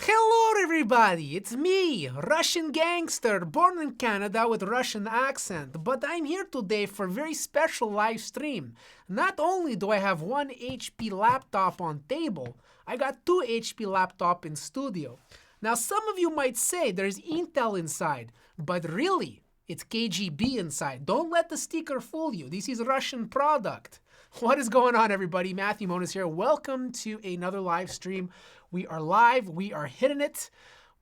Hello everybody, it's me, Russian gangster, born in Canada with Russian accent, but I'm here today for a very special live stream. Not only do I have one HP laptop on table, I got two HP laptop in studio. Now some of you might say there's Intel inside, but really, it's KGB inside. Don't let the sticker fool you, this is a Russian product. What is going on everybody? Matthew Monas here. Welcome to another live stream. We are live, we are hitting it.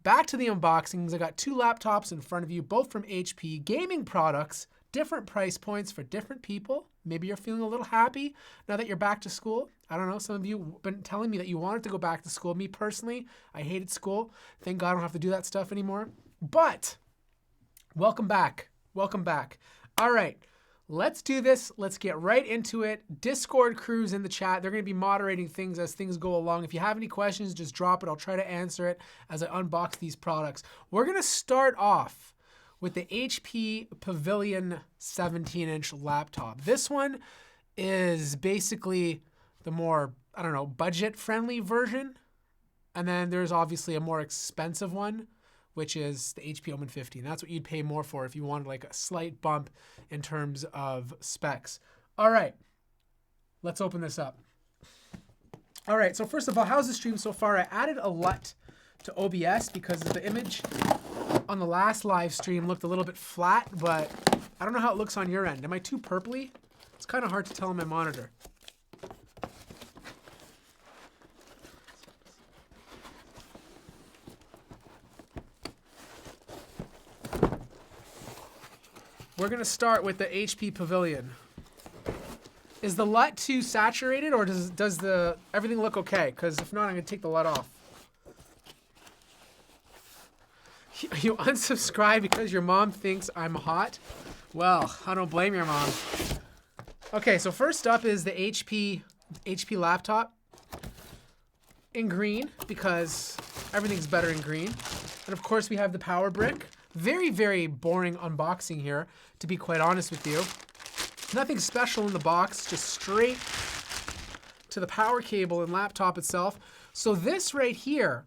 Back to the unboxings. I got two laptops in front of you, both from HP, gaming products, different price points for different people. Maybe you're feeling a little happy now that you're back to school. I don't know, some of you have been telling me that you wanted to go back to school. Me personally, I hated school. Thank God I don't have to do that stuff anymore. But, welcome back, welcome back. All right. Let's do this. Let's get right into it. Discord crew's in the chat. They're going to be moderating things as things go along. If you have any questions, just drop it. I'll try to answer it as I unbox these products. We're going to start off with the HP Pavilion 17-inch laptop. This one is basically the more, I don't know, budget-friendly version. And then there's obviously a more expensive one, which is the HP Omen 50. And that's what you'd pay more for if you wanted like a slight bump in terms of specs. All right, let's open this up. All right, so first of all, how's the stream so far? I added a LUT to OBS because the image on the last live stream looked a little bit flat, but I don't know how it looks on your end. Am I too purpley? It's kind of hard to tell on my monitor. We're going to start with the HP Pavilion. Is the LUT too saturated or does everything look okay? Because if not, I'm going to take the LUT off. You unsubscribe because your mom thinks I'm hot? Well, I don't blame your mom. Okay, so first up is the HP laptop in green because everything's better in green. And of course we have the power brick. Very, very boring unboxing here, to be quite honest with you. Nothing special in the box, just straight to the power cable and laptop itself. So this right here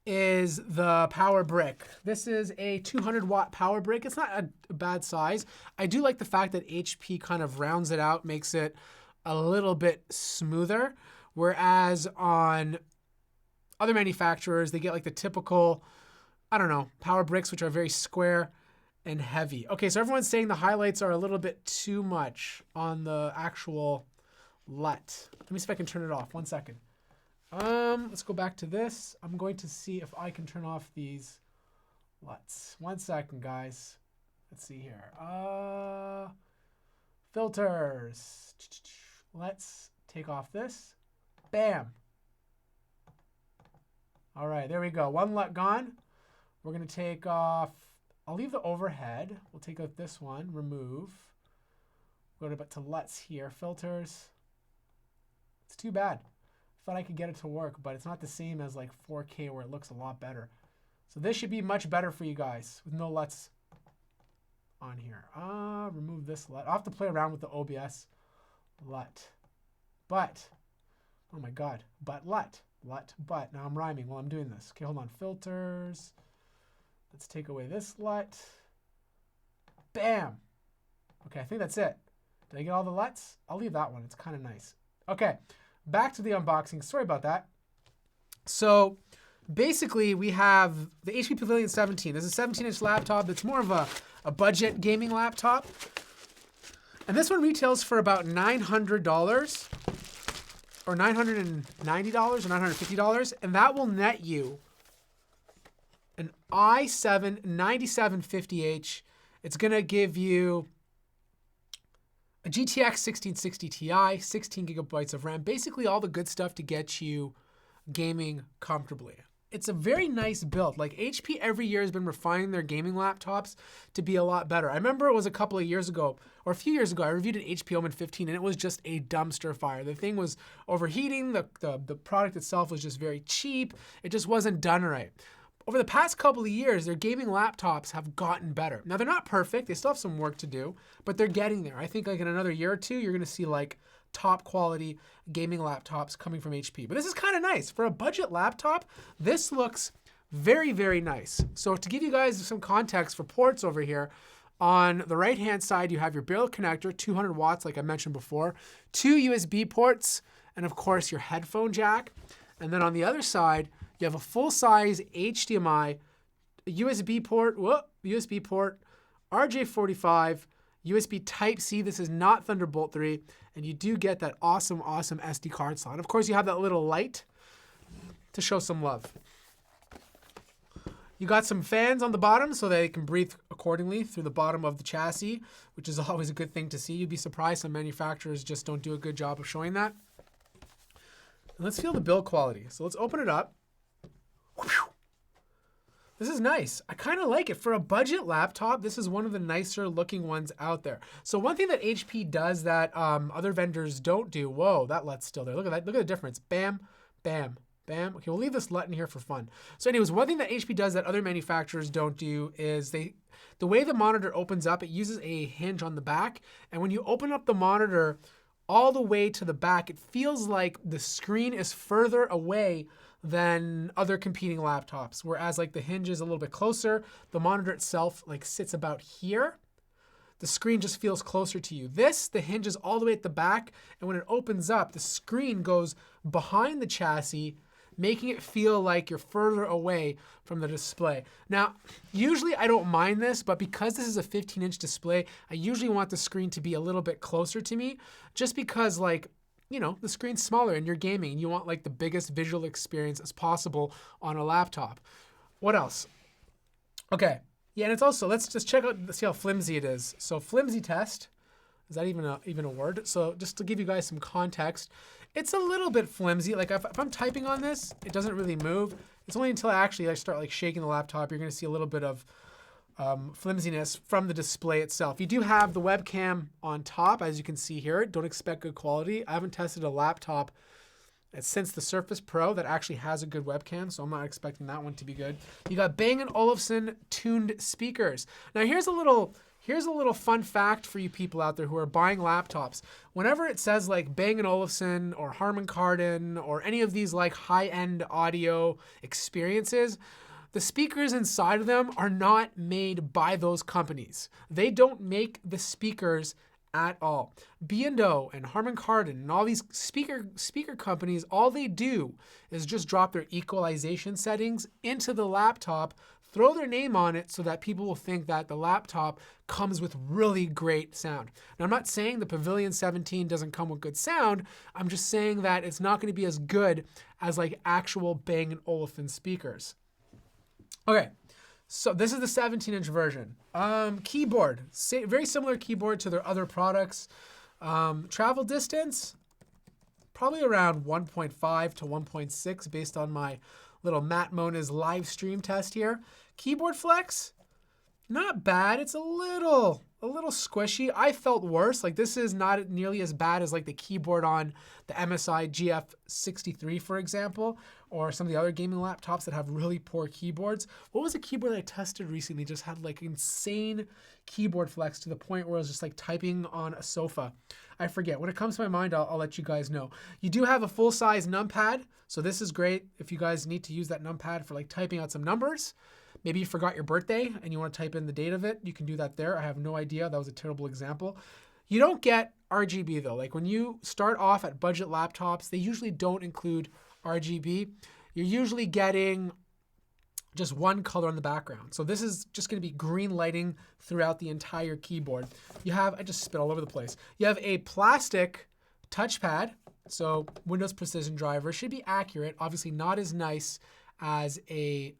is the power brick. This is a 200-watt power brick. It's not a bad size. I do like the fact that HP kind of rounds it out, makes it a little bit smoother, whereas on other manufacturers, they get like the typical, I don't know, power bricks, which are very square and heavy. Okay, so everyone's saying the highlights are a little bit too much on the actual LUT. Let me see if I can turn it off. 1 second. Let's go back to this. I'm going to see if I can turn off these LUTs. 1 second, guys. Let's see here. Filters. Let's take off this. Bam. All right, there we go. One LUT gone. We're going to take off, I'll leave the overhead. We'll take out this one, remove. Go to LUTs here, filters. It's too bad. I thought I could get it to work, but it's not the same as like 4K where it looks a lot better. So this should be much better for you guys with no LUTs on here. Remove this LUT. I'll have to play around with the OBS LUT. But, oh my God, but LUT. LUT, but. Now I'm rhyming while I'm doing this. Okay, hold on, filters. Let's take away this LUT. Bam. Okay, I think that's it. Did I get all the LUTs? I'll leave that one. It's kind of nice. Okay, back to the unboxing. Sorry about that. So basically we have the HP Pavilion 17. This is a 17-inch laptop. It's more of a budget gaming laptop. And this one retails for about $900 or $990 or $950. And that will net you an i7 9750H. It's going to give you a GTX 1660 Ti, 16 gigabytes of RAM, basically all the good stuff to get you gaming comfortably. It's a very nice build. Like HP every year has been refining their gaming laptops to be a lot better. I remember it was a couple of years ago, or a few years ago, I reviewed an HP Omen 15 and it was just a dumpster fire. The thing was overheating, the product itself was just very cheap. It just wasn't done right. Over the past couple of years, their gaming laptops have gotten better. Now, they're not perfect. They still have some work to do, but they're getting there. I think like in another year or two, you're going to see like top quality gaming laptops coming from HP. But this is kind of nice. For a budget laptop, this looks Very, very nice. So to give you guys some context for ports over here, on the right-hand side, you have your barrel connector, 200 watts, like I mentioned before, 2 USB ports, and of course your headphone jack. And then on the other side, you have a full-size HDMI, USB port, RJ45, USB Type-C. This is not Thunderbolt 3, and you do get that awesome, awesome SD card slot. Of course, you have that little light to show some love. You got some fans on the bottom so they can breathe accordingly through the bottom of the chassis, which is always a good thing to see. You'd be surprised some manufacturers just don't do a good job of showing that. And let's feel the build quality. So let's open it up. Whew. This is nice. I kind of like it. For a budget laptop, this is one of the nicer looking ones out there. So one thing that HP does that other vendors don't do, whoa, that LUT's still there. Look at that. Look at the difference. Bam, bam, bam. Okay, we'll leave this LUT in here for fun. So anyways, one thing that HP does that other manufacturers don't do is the way the monitor opens up, it uses a hinge on the back. And when you open up the monitor all the way to the back, it feels like the screen is further away than other competing laptops. Whereas like the hinge is a little bit closer, the monitor itself like sits about here. The screen just feels closer to you. The hinge is all the way at the back, and when it opens up, the screen goes behind the chassis, making it feel like you're further away from the display. Now, usually I don't mind this, but because this is a 15-inch display, I usually want the screen to be a little bit closer to me, just because like, you know, the screen's smaller and you're gaming and you want like the biggest visual experience as possible on a laptop. What else? Okay. Yeah, and it's also, let's just check out, see how flimsy it is. So Flimsy Test, is that even a word? So just to give you guys some context, it's a little bit flimsy. Like if I'm typing on this, it doesn't really move. It's only until I start like shaking the laptop, you're gonna see a little bit of flimsiness from the display itself. You do have the webcam on top, as you can see here. Don't expect good quality. I haven't tested a laptop since the Surface Pro that actually has a good webcam, so I'm not expecting that one to be good. You got Bang & Olufsen tuned speakers. Now here's a little fun fact for you people out there who are buying laptops. Whenever it says like Bang & Olufsen or Harman Kardon or any of these like high-end audio experiences, the speakers inside of them are not made by those companies. They don't make the speakers at all. B&O and Harman Kardon and all these speaker companies, all they do is just drop their equalization settings into the laptop, throw their name on it so that people will think that the laptop comes with really great sound. Now, I'm not saying the Pavilion 17 doesn't come with good sound. I'm just saying that it's not going to be as good as like actual Bang & Olufsen speakers. Okay, so this is the 17-inch version. Keyboard, very similar keyboard to their other products. Travel distance, probably around 1.5 to 1.6 based on my little Matt Mona's live stream test here. Keyboard flex, not bad. It's a little squishy. I felt worse. Like this is not nearly as bad as like the keyboard on the MSI GF63, for example, or some of the other gaming laptops that have really poor keyboards. What was a keyboard that I tested recently? Just had like insane keyboard flex to the point where I was just like typing on a sofa. I forget. When it comes to my mind, I'll let you guys know. You do have a full-size numpad, so this is great if you guys need to use that numpad for like typing out some numbers. Maybe you forgot your birthday and you want to type in the date of it. You can do that there. I have no idea. That was a terrible example. You don't get RGB though. Like when you start off at budget laptops, they usually don't include RGB. You're usually getting just one color on the background. So this is just going to be green lighting throughout the entire keyboard. You have, I just spit all over the place. You have a plastic touchpad. So Windows Precision Driver should be accurate. Obviously not as nice as a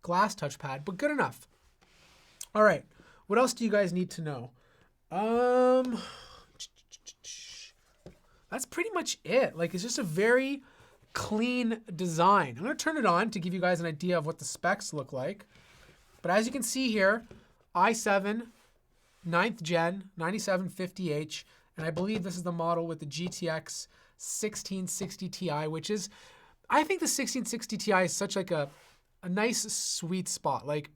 glass touchpad, but good enough. All right, what else do you guys need to know? That's pretty much it. Like it's just a very clean design. I'm gonna turn it on to give you guys an idea of what the specs look like. But as you can see here, i7, 9th gen, 9750H, and I believe this is the model with the GTX 1660 Ti, which is, I think the 1660 Ti is such like a nice sweet spot. Like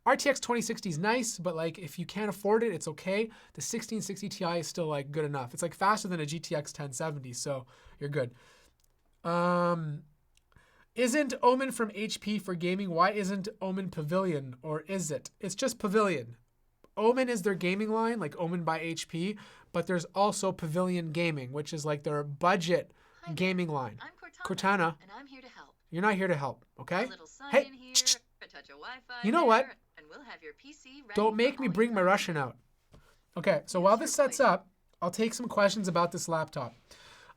RTX 2060 is nice, but like if you can't afford it, it's okay. The 1660 Ti is still like good enough. It's like faster than a GTX 1070, so you're good. Isn't Omen from HP for gaming? Why isn't Omen Pavilion? Or is it? It's just Pavilion. Omen is their gaming line, like Omen by HP, but there's also Pavilion Gaming, which is like their budget gaming line. I'm Cortana, and I'm here to help. you're not here to help, okay? A little sign Hey, in here, a touch of Wi-Fi you know what? there, and we'll have your PC ready Don't for make me all bring your my fun Russian needs. out. Okay, so while this sets up, I'll take some questions about this laptop.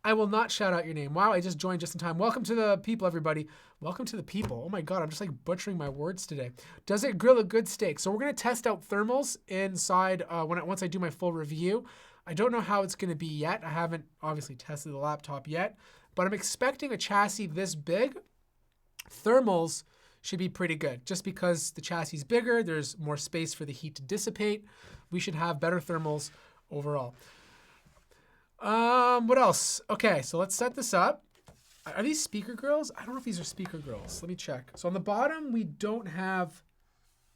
I will not shout out your name. Wow, I just joined just in time. Welcome to the people, everybody. Welcome to the people. Oh my God, I'm just like butchering my words today. Does it grill a good steak? So we're gonna test out thermals inside once I do my full review. I don't know how it's gonna be yet. I haven't obviously tested the laptop yet, but I'm expecting a chassis this big. Thermals should be pretty good just because the chassis is bigger. There's more space for the heat to dissipate. We should have better thermals overall. What else? Okay, so let's set this up. Are these speaker grills? I don't know if these are speaker grills. Let me check. So on the bottom, we don't have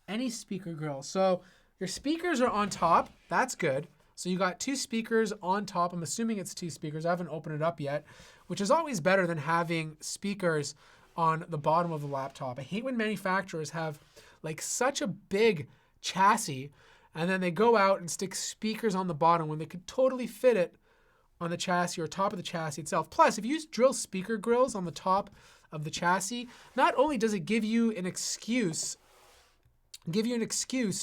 any speaker grills. So your speakers are on top. That's good. So you got two speakers on top. I'm assuming it's two speakers. I haven't opened it up yet, which is always better than having speakers on the bottom of the laptop. I hate when manufacturers have like such a big chassis and then they go out and stick speakers on the bottom when they could totally fit it on the chassis or top of the chassis itself. Plus, if you drill speaker grills on the top of the chassis, not only does it give you an excuse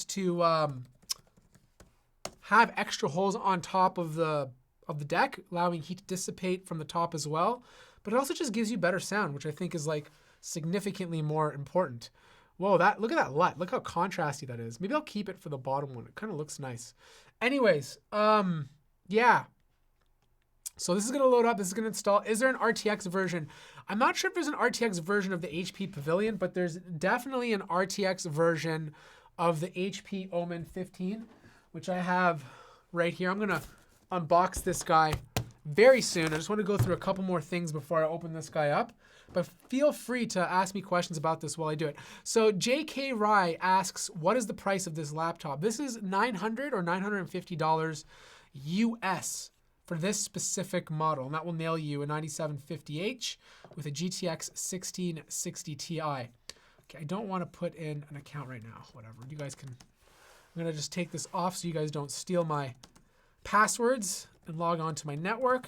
to have extra holes on top of the deck, allowing heat to dissipate from the top as well, but it also just gives you better sound, which I think is like significantly more important. Whoa, look at that LUT. Look how contrasty that is. Maybe I'll keep it for the bottom one. It kind of looks nice. Anyways, yeah. So this is gonna load up, this is gonna install. Is there an RTX version? I'm not sure if there's an RTX version of the HP Pavilion, but there's definitely an RTX version of the HP Omen 15, which I have right here. I'm gonna unbox this guy very soon. I just wanna go through a couple more things before I open this guy up, but feel free to ask me questions about this while I do it. So JK Rye asks, what is the price of this laptop? This is $900 or $950 US. For this specific model, and that will nail you a 9750H with a GTX 1660 Ti. Okay, I don't want to put in an account right now. Whatever, you guys can. I'm gonna just take this off so you guys don't steal my passwords and log on to my network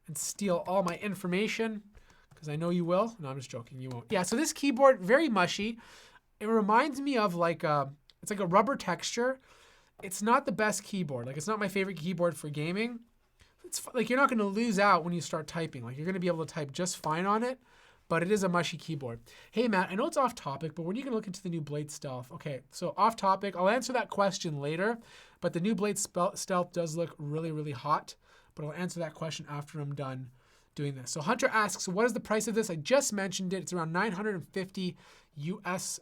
and steal all my information, because I know you will. No, I'm just joking. You won't. Yeah. So this keyboard, very mushy. It reminds me of like it's like a rubber texture. It's not the best keyboard. Like it's not my favorite keyboard for gaming. It's like you're not going to lose out when you start typing. Like you're going to be able to type just fine on it, but it is a mushy keyboard. Hey Matt, I know it's off topic, but when are you going to look into the new Blade Stealth? Okay, so off topic. I'll answer that question later, but the new Blade Stealth does look really, really hot, but I'll answer that question after I'm done doing this. So Hunter asks, what is the price of this? I just mentioned it. It's around $950 US.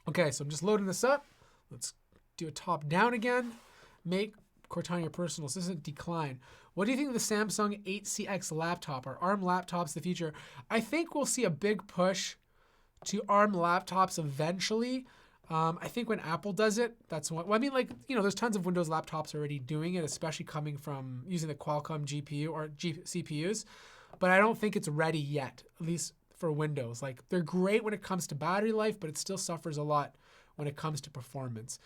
Okay, so I'm just loading this up. Let's do a top down again. Make Cortana your personal assistant decline. What do you think of the Samsung 8CX laptop? Are ARM laptops the future? I think we'll see a big push to ARM laptops eventually. I think when Apple does it, that's what, well, I mean, like, you know, there's tons of Windows laptops already doing it, especially coming from using the Qualcomm GPU or CPUs, but I don't think it's ready yet, at least for Windows. Like, they're great when it comes to battery life, but it still suffers a lot when it comes to performance.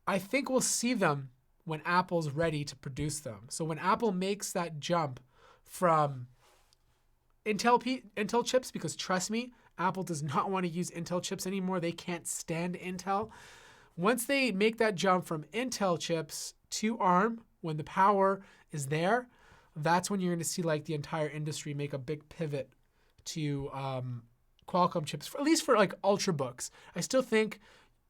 I think we'll see them when Apple's ready to produce them. So when Apple makes that jump from Intel chips, because trust me, Apple does not want to use Intel chips anymore. They can't stand Intel. Once they make that jump from Intel chips to ARM, when the power is there, that's when you're going to see like the entire industry make a big pivot to Qualcomm chips, at least for like ultrabooks. I still think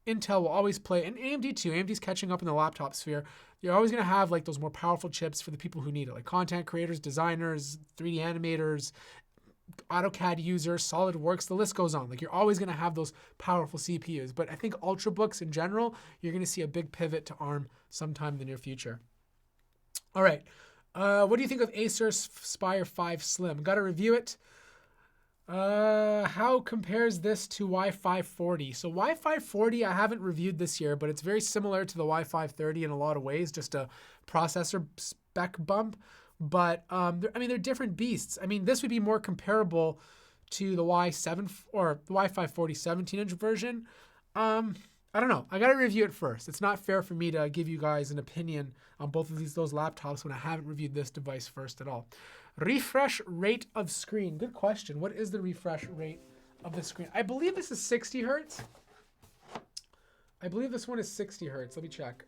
Intel will always play, and AMD too. AMD's catching up in the laptop sphere. You're always going to have like those more powerful chips for the people who need it, like content creators, designers, 3D animators, AutoCAD users, SolidWorks, the list goes on. Like you're always going to have those powerful CPUs. But I think ultrabooks in general, you're going to see a big pivot to ARM sometime in the near future. All right. What do you think of Acer Spire 5 Slim? Got to review it. How compares this to Wi-Fi 40? So Wi-Fi 40 I haven't reviewed this year, but it's very similar to the Wi-Fi 30 in a lot of ways, just a processor spec bump. But I mean, they're different beasts. I mean, this would be more comparable to the Y7 or the Wi-Fi 40 17-inch version. I don't know. I got to review it first. It's not fair for me to give you guys an opinion on both of those laptops when I haven't reviewed this device first at all. Refresh rate of screen. Good question. What is the refresh rate of the screen? I believe this is 60 hertz. I believe this one is 60 hertz. Let me check.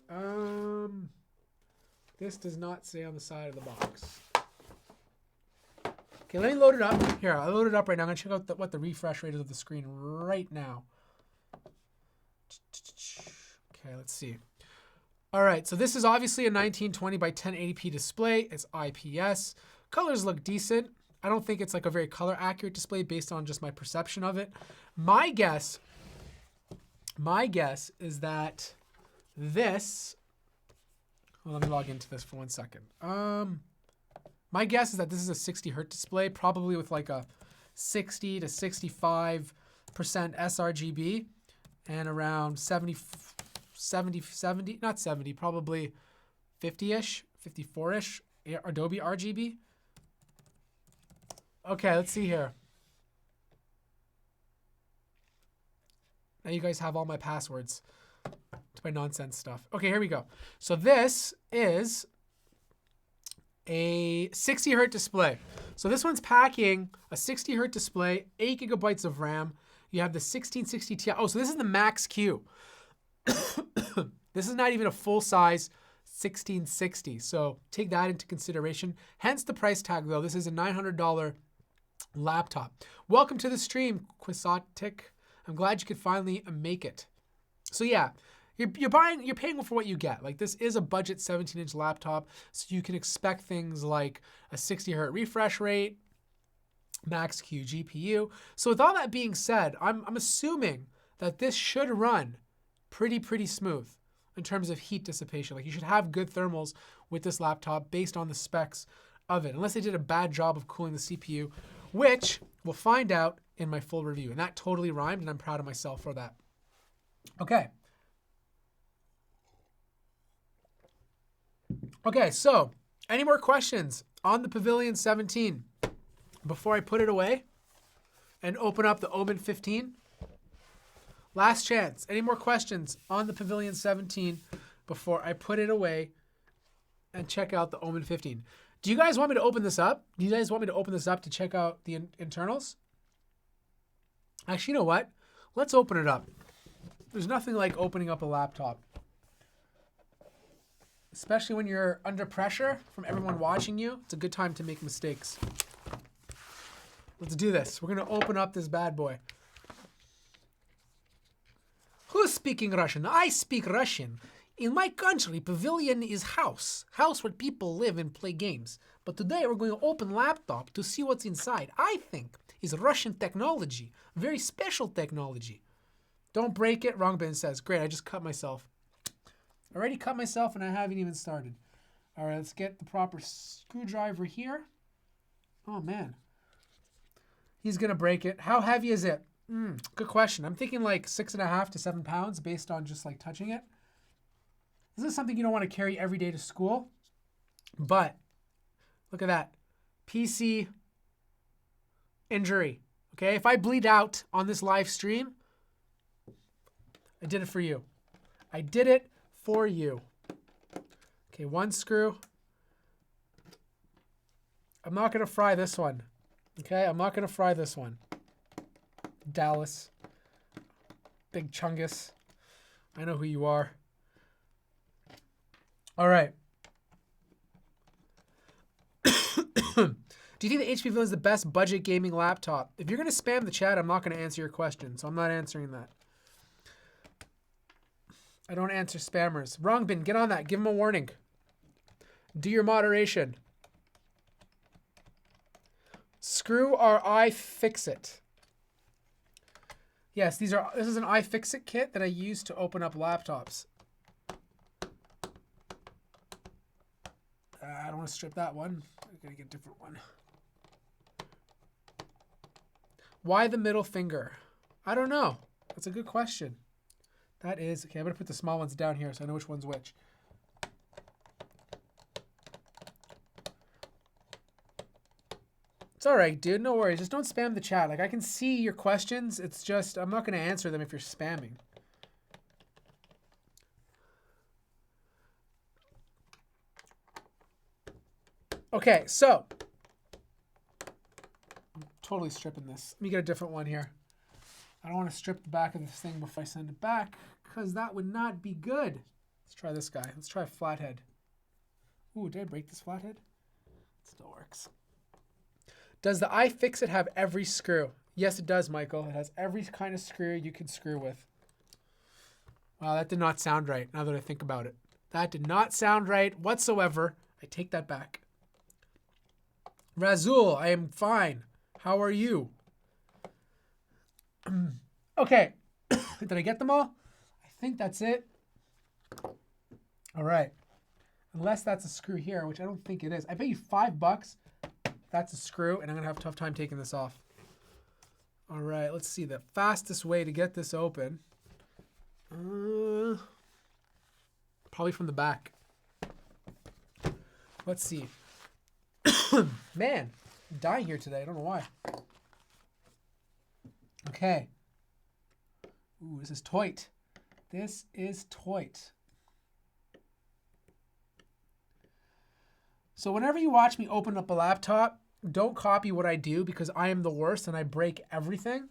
This does not say on the side of the box. Okay, let me load it up. Here, I'll load it up right now. I'm going to check out what the refresh rate is of the screen right now. Okay, let's see. All right, so this is obviously a 1920 by 1080p display. It's IPS. Colors look decent. I don't think it's like a very color accurate display based on just my perception of it. My guess is that this, well, let me log into this for 1 second. My guess is that this is a 60 hertz display, probably with like a 60 to 65% sRGB and around 70, not 70, probably 50-ish, 54-ish Adobe RGB. Okay, let's see here. Now you guys have all my passwords to my nonsense stuff. Okay, here we go. So this is a 60 hertz display. So this one's packing a 60 hertz display, 8 gigabytes of RAM. You have the 1660 Ti. Oh, so this is the Max Q. This is not even a full size 1660. So take that into consideration. Hence the price tag though. This is a $900 laptop. Welcome to the stream, Quisotic. I'm glad you could finally make it. So yeah, you're paying for what you get. Like this is a budget 17-inch laptop, so you can expect things like a 60 hertz refresh rate, Max Q GPU. So with all that being said, I'm assuming that this should run pretty smooth in terms of heat dissipation. Like you should have good thermals with this laptop based on the specs of it, unless they did a bad job of cooling the CPU, which we'll find out in my full review. And that totally rhymed, and I'm proud of myself for that. Okay. Okay, so any more questions on the Pavilion 17 before I put it away and open up the Omen 15? Last chance. Any more questions on the Pavilion 17 before I put it away and check out the Omen 15? Do you guys want me to open this up? Do you guys want me to open this up to check out the internals? Actually, you know what? Let's open it up. There's nothing like opening up a laptop, especially when you're under pressure from everyone watching you. It's a good time to make mistakes. Let's do this. We're going to open up this bad boy. Who's speaking Russian? I speak Russian. In my country, Pavilion is house where people live and play games. But today we're going to open laptop to see what's inside. I think is Russian technology, very special technology. Don't break it, Wrongbin says. Great, I just cut myself. I already cut myself and I haven't even started. All right, let's get the proper screwdriver here. Oh man, he's gonna break it. How heavy is it? Good question. I'm thinking like 6.5 to 7 pounds based on just like touching it. This is something you don't want to carry every day to school, but look at that. PC injury. Okay, if I bleed out on this live stream, I did it for you. I did it for you. Okay, one screw. I'm not going to fry this one. Okay, I'm not going to fry this one. Dallas. Big Chungus. I know who you are. All right. Do you think the HP Pavilion is the best budget gaming laptop? If you're going to spam the chat, I'm not going to answer your question, so I'm not answering that. I don't answer spammers. Wrongbin, get on that. Give him a warning. Do your moderation. Screw or iFixit. Yes, this is an iFixit kit that I use to open up laptops. I don't want to strip that one. I'm going to get a different one. Why the middle finger? I don't know. That's a good question. That is, okay, I'm going to put the small ones down here so I know which one's which. It's all right, dude. No worries. Just don't spam the chat. Like, I can see your questions. It's just, I'm not going to answer them if you're spamming. Okay, so. I'm totally stripping this. Let me get a different one here. I don't want to strip the back of this thing before I send it back, because that would not be good. Let's try this guy. Let's try a flathead. Ooh, did I break this flathead? It still works. Does the iFixit have every screw? Yes, it does, Michael. It has every kind of screw you can screw with. Wow, that did not sound right, now that I think about it. That did not sound right whatsoever. I take that back. Razul, I am fine. How are you? Okay. Did I get them all? I think that's it. All right. Unless that's a screw here, which I don't think it is. I pay you $5. That's a screw, and I'm going to have a tough time taking this off. All right, let's see. The fastest way to get this open. Probably from the back. Let's see. Man, I'm dying here today. I don't know why. Okay. Ooh, this is toit. This is toit. So whenever you watch me open up a laptop, don't copy what I do, because I am the worst and I break everything.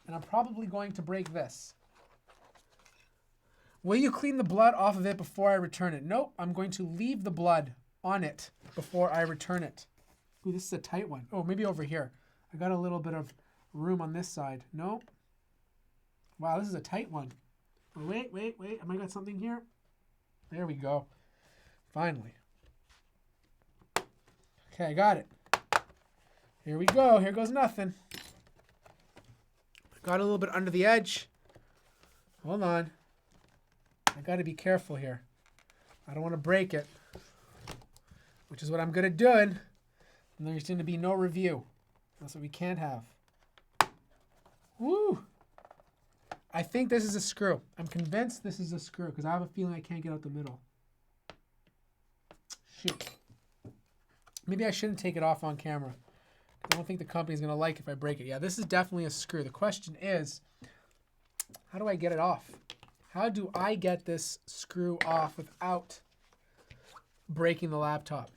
And I'm probably going to break this. Will you clean the blood off of it before I return it? Nope, I'm going to leave the blood on it before I return it. Ooh, this is a tight one. Oh, maybe over here. I got a little bit of room on this side. Nope. Wow, this is a tight one. Oh, wait. Am I got something here? There we go. Finally. Okay, I got it. Here we go. Here goes nothing. Got a little bit under the edge. Hold on. I got to be careful here. I don't want to break it, which is what I'm good at doing. And there's going to be no review. That's what we can't have. Woo! I think this is a screw. I'm convinced this is a screw, because I have a feeling I can't get out the middle. Shoot. Maybe I shouldn't take it off on camera. I don't think the company's going to like if I break it. Yeah, this is definitely a screw. The question is, how do I get it off? How do I get this screw off without breaking the laptop?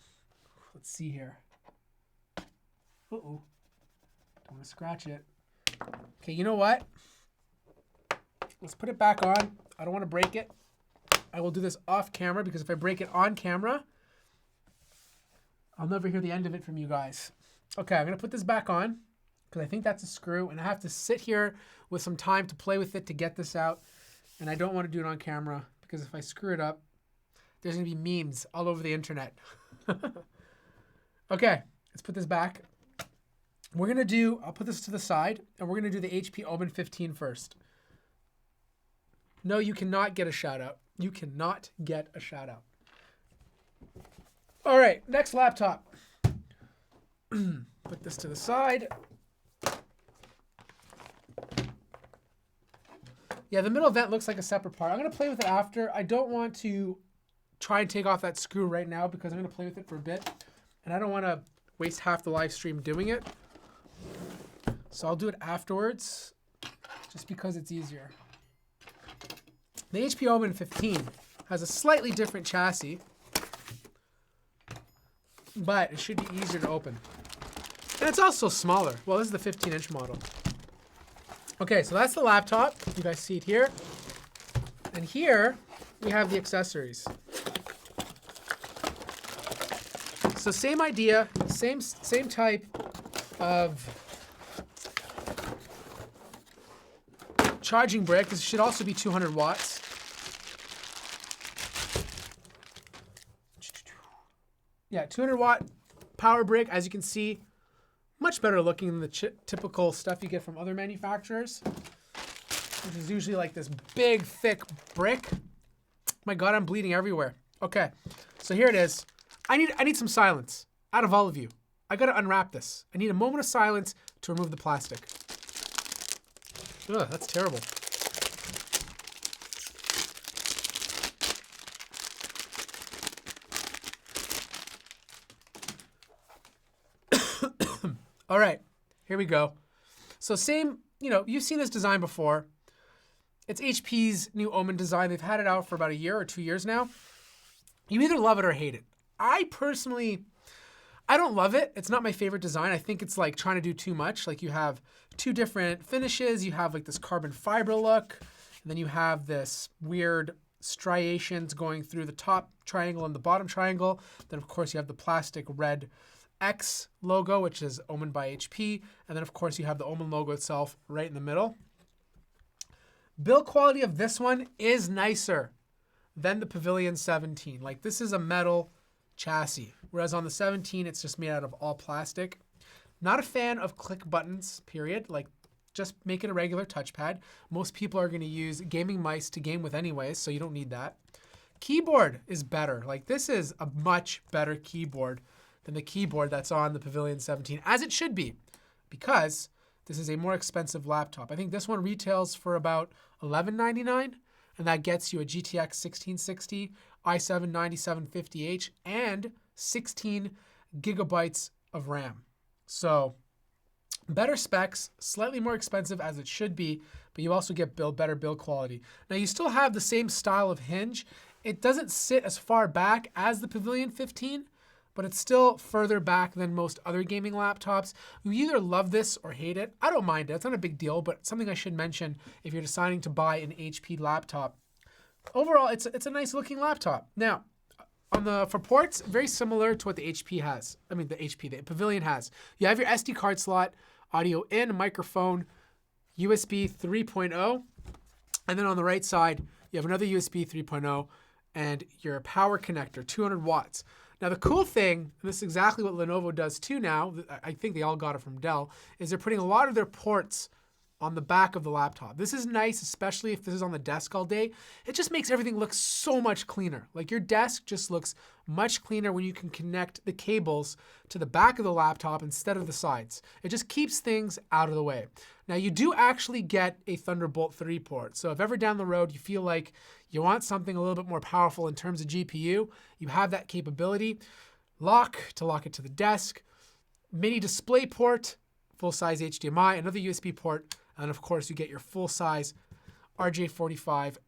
Let's see here. Uh-oh. Don't want to scratch it. Okay, you know what? Let's put it back on. I don't want to break it. I will do this off camera, because if I break it on camera, I'll never hear the end of it from you guys. Okay, I'm going to put this back on, because I think that's a screw, and I have to sit here with some time to play with it to get this out. And I don't want to do it on camera, because if I screw it up, there's going to be memes all over the internet. Okay, let's put this back. We're going to do, I'll put this to the side, and we're going to do the HP Omen 15 first. No, you cannot get a shout out. You cannot get a shout out. All right, next laptop. Put this to the side. Yeah, the middle vent looks like a separate part. I'm going to play with it after. I don't want to try and take off that screw right now, because I'm going to play with it for a bit. And I don't want to waste half the live stream doing it. So I'll do it afterwards, just because it's easier. The HP Omen 15 has a slightly different chassis, but it should be easier to open. And it's also smaller. Well, this is the 15-inch model. Okay, so that's the laptop. You guys see it here. And here we have the accessories. So same idea, same type of charging brick. This should also be 200 watts. Yeah, 200 watt power brick, as you can see. Much better looking than the typical stuff you get from other manufacturers, which is usually like this big, thick brick. My God, I'm bleeding everywhere. Okay, so here it is. I need some silence out of all of you. I gotta unwrap this. I need a moment of silence to remove the plastic. Ugh, that's terrible. All right, here we go. So same, you've seen this design before. It's HP's new Omen design. They've had it out for about a year or 2 years now. You either love it or hate it. I don't love it. It's not my favorite design. I think it's like trying to do too much. Like you have two different finishes. You have like this carbon fiber look, and then you have this weird striations going through the top triangle and the bottom triangle. Then of course you have the plastic red X logo, which is Omen by HP. And then of course you have the Omen logo itself right in the middle. Build quality of this one is nicer than the Pavilion 17. Like this is a metal chassis, whereas on the 17 it's just made out of all plastic. Not a fan of click buttons, period. Like just make it a regular touchpad. Most people are going to use gaming mice to game with anyways, so you don't need that. Keyboard is better. Like this is a much better keyboard than the keyboard that's on the Pavilion 17, as it should be, because this is a more expensive laptop. I think this one retails for about $11.99, and that gets you a GTX 1660, i7 9750H, and 16 gigabytes of RAM. So better specs, slightly more expensive as it should be, but you also get better build quality. Now you still have the same style of hinge. It doesn't sit as far back as the Pavilion 15, but it's still further back than most other gaming laptops. You either love this or hate it. I don't mind it. It's not a big deal, but something I should mention if you're deciding to buy an HP laptop. Overall, it's a nice looking laptop. Now, for ports, very similar to what the the Pavilion has. You have your SD card slot, audio in, microphone, USB 3.0, and then on the right side, you have another USB 3.0 and your power connector, 200 watts. Now the cool thing, and this is exactly what Lenovo does too now, I think they all got it from Dell, is they're putting a lot of their ports on the back of the laptop. This is nice, especially if this is on the desk all day. It just makes everything look so much cleaner. Like your desk just looks much cleaner when you can connect the cables to the back of the laptop instead of the sides. It just keeps things out of the way. Now you do actually get a Thunderbolt 3 port. So if ever down the road you feel like you want something a little bit more powerful in terms of GPU, you have that capability. Lock it to the desk, mini display port, full-size HDMI, another USB port, and of course you get your full-size RJ45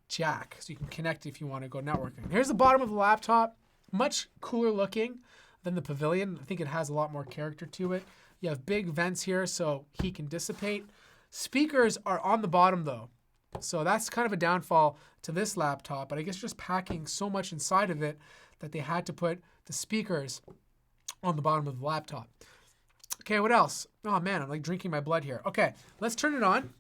jack, so you can connect if you want to go networking. Here's the bottom of the laptop, much cooler looking than the Pavilion. I think it has a lot more character to it. You have big vents here so heat can dissipate. Speakers are on the bottom though, so that's kind of a downfall to this laptop, but I guess just packing so much inside of it that they had to put the speakers on the bottom of the laptop. Okay, what else? Oh man, I'm like drinking my blood here. Okay, let's turn it on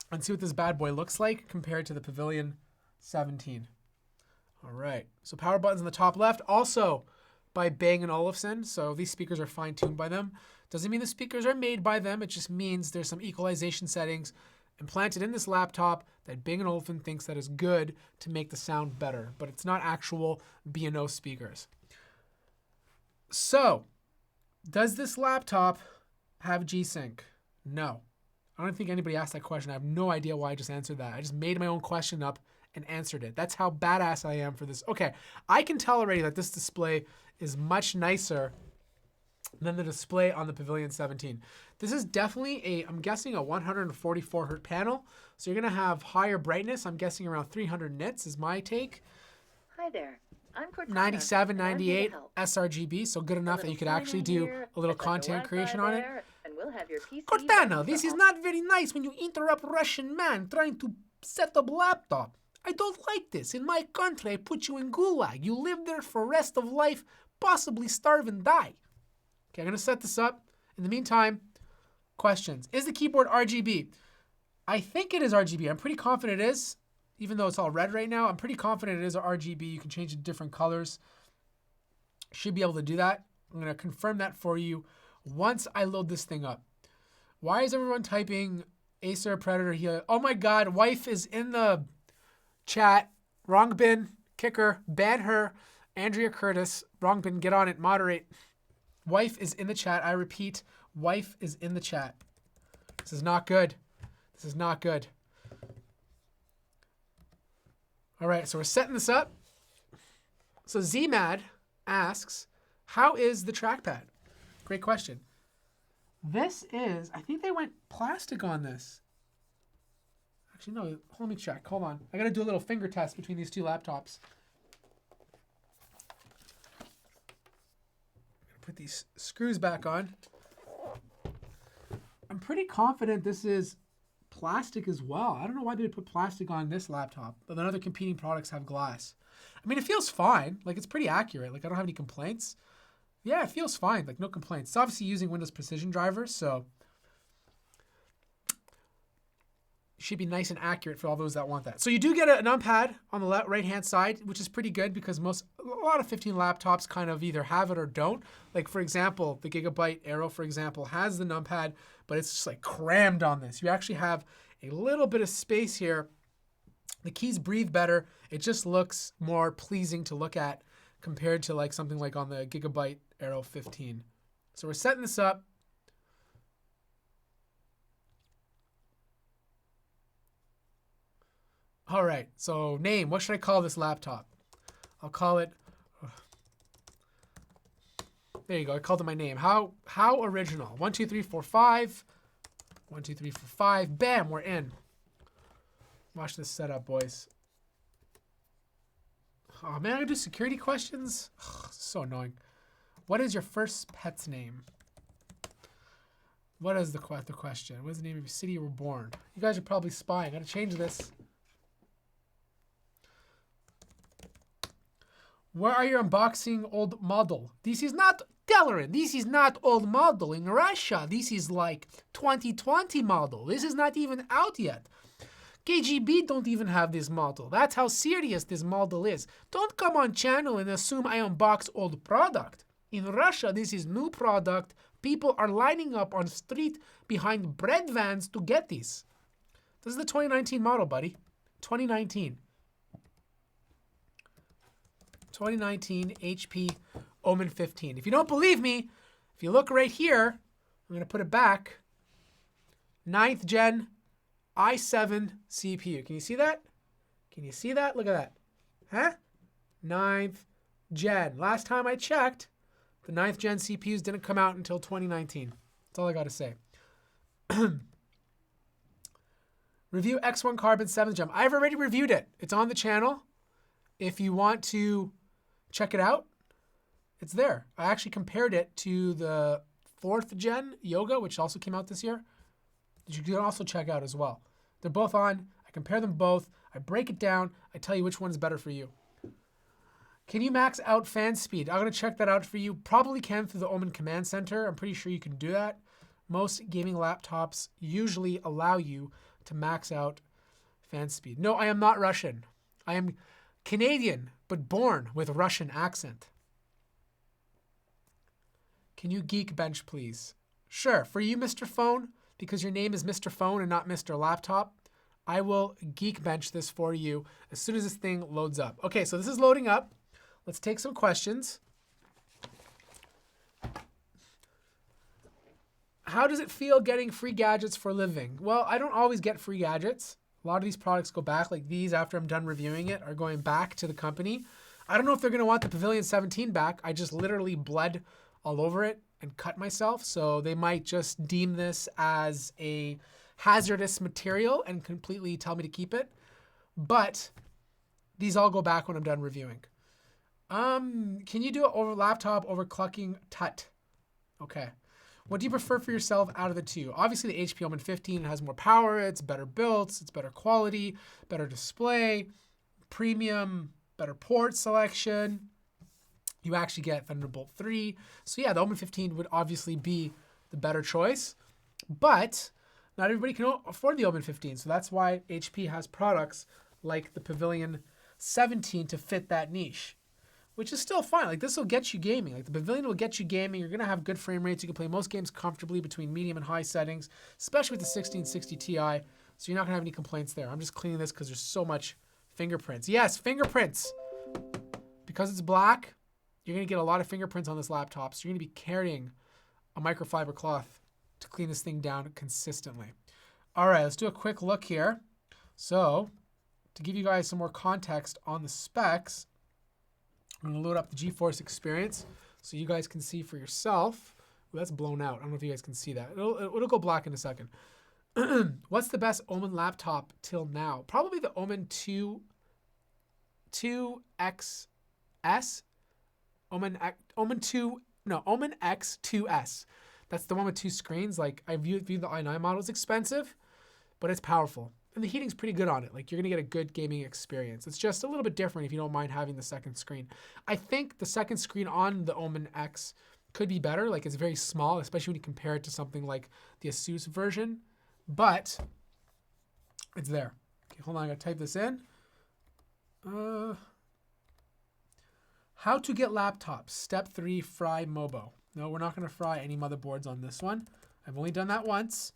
and see what this bad boy looks like compared to the Pavilion 17. All right, so power buttons in the top left, also by Bang & Olufsen, so these speakers are fine-tuned by them. Doesn't mean the speakers are made by them, it just means there's some equalization settings implanted in this laptop that Bang & Olufsen thinks that is good to make the sound better, but it's not actual B&O speakers. So, does this laptop have G-Sync? No. I don't think anybody asked that question. I have no idea why I just answered that. I just made my own question up and answered it. That's how badass I am for this. Okay, I can tell already that this display is much nicer than the display on the Pavilion 17. This is definitely I'm guessing a 144 Hz panel. So you're gonna have higher brightness. I'm guessing around 300 nits is my take. Hi there. I'm Cortana. 97, 98 sRGB, so good enough that you could actually do a little content creation on it. And we'll have your PC Cortana, this is not very nice when you interrupt Russian man trying to set up laptop. I don't like this. In my country, I put you in gulag. You live there for rest of life, possibly starve and die. Okay, I'm going to set this up. In the meantime, questions. Is the keyboard RGB? I think it is RGB. I'm pretty confident it is. Even though it's all red right now, I'm pretty confident it is RGB. You can change it to different colors. Should be able to do that. I'm going to confirm that for you once I load this thing up. Why is everyone typing Acer Predator here? Oh my God, wife is in the chat. Wrong bin, kicker, ban her. Andrea Curtis, wrong bin, get on it, moderate. Wife is in the chat. I repeat, wife is in the chat. This is not good. This is not good. All right, so we're setting this up. So ZMAD asks, how is the trackpad? Great question. This is, I think they went plastic on this. Actually, no, let me check. Hold on. I got to do a little finger test between these two laptops. Put these screws back on. I'm pretty confident this is plastic as well. I don't know why they put plastic on this laptop, but then other competing products have glass. I mean, it feels fine. Like, it's pretty accurate. Like, I don't have any complaints. Yeah, it feels fine. Like, no complaints. It's obviously using Windows Precision drivers, so it should be nice and accurate for all those that want that. So you do get a numpad on the right-hand side, which is pretty good because a lot of 15 laptops kind of either have it or don't. Like, for example, the Gigabyte Aero, for example, has the numpad, but it's just like crammed on this. You actually have a little bit of space here. The keys breathe better. It just looks more pleasing to look at compared to like something like on the Gigabyte Aero 15. So we're setting this up. All right, so name, what should I call this laptop? I'll call it, there you go, I called it my name. How original? 1, 2, 3, 4, 5. 1, 2, 3, 4, 5. Bam, we're in. Watch this setup, boys. Oh man, I gotta do security questions? Ugh, so annoying. What is your first pet's name? What is the question? What is the name of your city you were born? You guys are probably spying. I gotta change this. Where are your unboxing old model? This is not Telerin. This is not old model. In Russia, this is like 2020 model. This is not even out yet. KGB don't even have this model. That's how serious this model is. Don't come on channel and assume I unbox old product. In Russia, this is new product. People are lining up on street behind bread vans to get this. This is the 2019 model, buddy. 2019. 2019 HP Omen 15. If you don't believe me, if you look right here, I'm going to put it back. 9th gen i7 CPU. Can you see that? Can you see that? Look at that. Huh? 9th gen. Last time I checked, the 9th gen CPUs didn't come out until 2019. That's all I got to say. Review X1 Carbon 7th gen. I've already reviewed it. It's on the channel. If you want to check it out, it's there. I actually compared it to the 4th gen Yoga, which also came out this year. You can also check out as well. They're both on. I compare them both. I break it down. I tell you which one is better for you. Can you max out fan speed? I'm going to check that out for you. Probably can through the Omen Command Center. I'm pretty sure you can do that. Most gaming laptops usually allow you to max out fan speed. No, I am not Russian. I am Canadian, but born with a Russian accent. Can you Geekbench, please? Sure. For you, Mr. Phone, because your name is Mr. Phone and not Mr. Laptop, I will Geekbench this for you as soon as this thing loads up. Okay, so this is loading up. Let's take some questions. How does it feel getting free gadgets for a living? Well, I don't always get free gadgets. A lot of these products go back, like these, after I'm done reviewing it, are going back to the company. I don't know if they're going to want the Pavilion 17 back. I just literally bled all over it and cut myself, so they might just deem this as a hazardous material and completely tell me to keep it. But these all go back when I'm done reviewing. Can you do it over laptop overclocking? Tut. Okay. What do you prefer for yourself out of the two? Obviously, the HP Omen 15 has more power. It's better built. It's better quality, better display, premium, better port selection. You actually get Thunderbolt 3. So yeah, the Omen 15 would obviously be the better choice. But not everybody can afford the Omen 15. So that's why HP has products like the Pavilion 17 to fit that niche, which is still fine. Like, this will get you gaming. Like, the Pavilion will get you gaming. You're going to have good frame rates. You can play most games comfortably between medium and high settings, especially with the 1660 Ti. So you're not going to have any complaints there. I'm just cleaning this because there's so much fingerprints. Yes, fingerprints. Because it's black, you're going to get a lot of fingerprints on this laptop. So you're going to be carrying a microfiber cloth to clean this thing down consistently. All right, let's do a quick look here. So to give you guys some more context on the specs, I'm going to load up the GeForce Experience so you guys can see for yourself That's blown out. I don't know if you guys can see that. It'll go black in a second. What's the best Omen laptop till now? Probably the Omen 2XS. Omen X2S. That's the one with 2 screens. Like, I view the i9 model. It's expensive, but it's powerful. And the heating's pretty good on it. Like, you're going to get a good gaming experience. It's just a little bit different if you don't mind having the second screen. I think the second screen on the Omen X could be better. Like, it's very small, especially when you compare it to something like the Asus version. But it's there. Okay, hold on. I got to type this in. How to get laptops. Step 3, fry Mobo. No, we're not going to fry any motherboards on this one. I've only done that once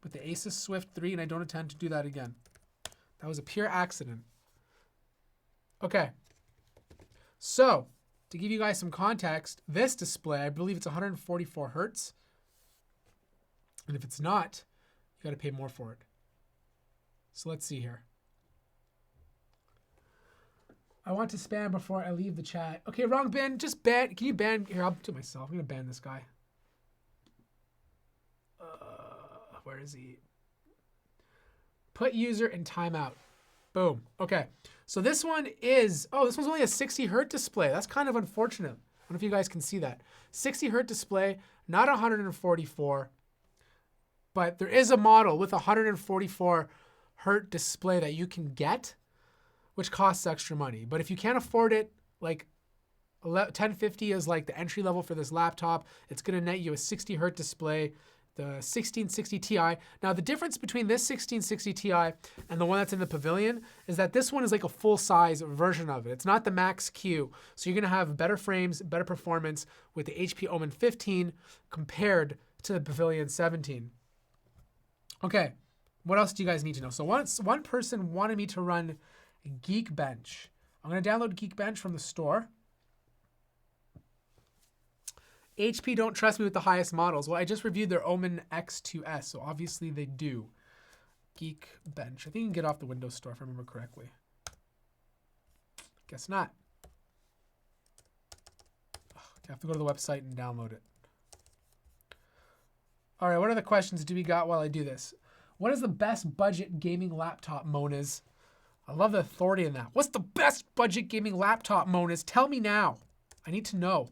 with the Asus Swift 3, and I don't intend to do that again. That was a pure accident. Okay. So, to give you guys some context, this display, I believe it's 144 hertz. And if it's not, you got to pay more for it. So let's see here. I want to spam before I leave the chat. Okay, wrong bin. Just ban. Can you ban? Here, I'll do it myself. I'm going to ban this guy. Where is he? Put user in timeout. Boom. Okay. So this one is, this one's only a 60 hertz display. That's kind of unfortunate. I don't know if you guys can see that. 60 hertz display, not 144. But there is a model with a 144 hertz display that you can get, which costs extra money. But if you can't afford it, like 1050 is like the entry level for this laptop. It's going to net you a 60 hertz display, the 1660 Ti. Now, the difference between this 1660 Ti and the one that's in the Pavilion is that this one is like a full-size version of it. It's not the Max Q. So you're going to have better frames, better performance with the HP Omen 15 compared to the Pavilion 17. Okay, what else do you guys need to know? So one person wanted me to run Geekbench. I'm going to download Geekbench from the store. HP don't trust me with the highest models. Well, I just reviewed their Omen X2S, so obviously they do. Geekbench. I think you can get off the Windows Store if I remember correctly. Guess not. I have to go to the website and download it. All right, what other questions do we got while I do this? What is the best budget gaming laptop, Monas? I love the authority in that. What's the best budget gaming laptop, Monas? Tell me now. I need to know.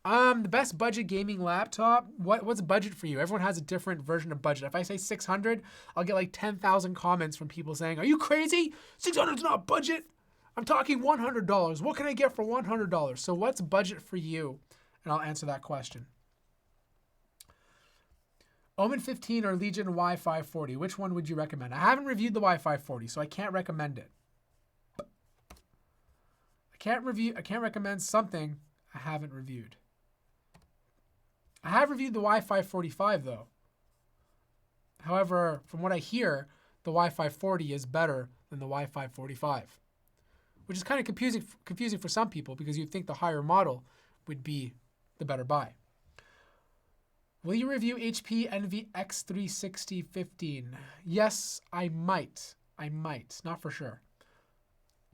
The best budget gaming laptop, what's budget for you? Everyone has a different version of budget. If I say 600, I'll get like 10,000 comments from people saying, are you crazy? 600 is not budget. I'm talking $100. What can I get for $100? So what's budget for you? And I'll answer that question. Omen 15 or Legion Y540, which one would you recommend? I haven't reviewed the Y540, so I can't recommend it. I can't recommend something I haven't reviewed. I have reviewed the Y545 though. However, from what I hear, the Y540 is better than the Y545, which is kind of confusing for some people because you'd think the higher model would be the better buy. Will you review HP Envy X360 15? Yes, I might. Not for sure.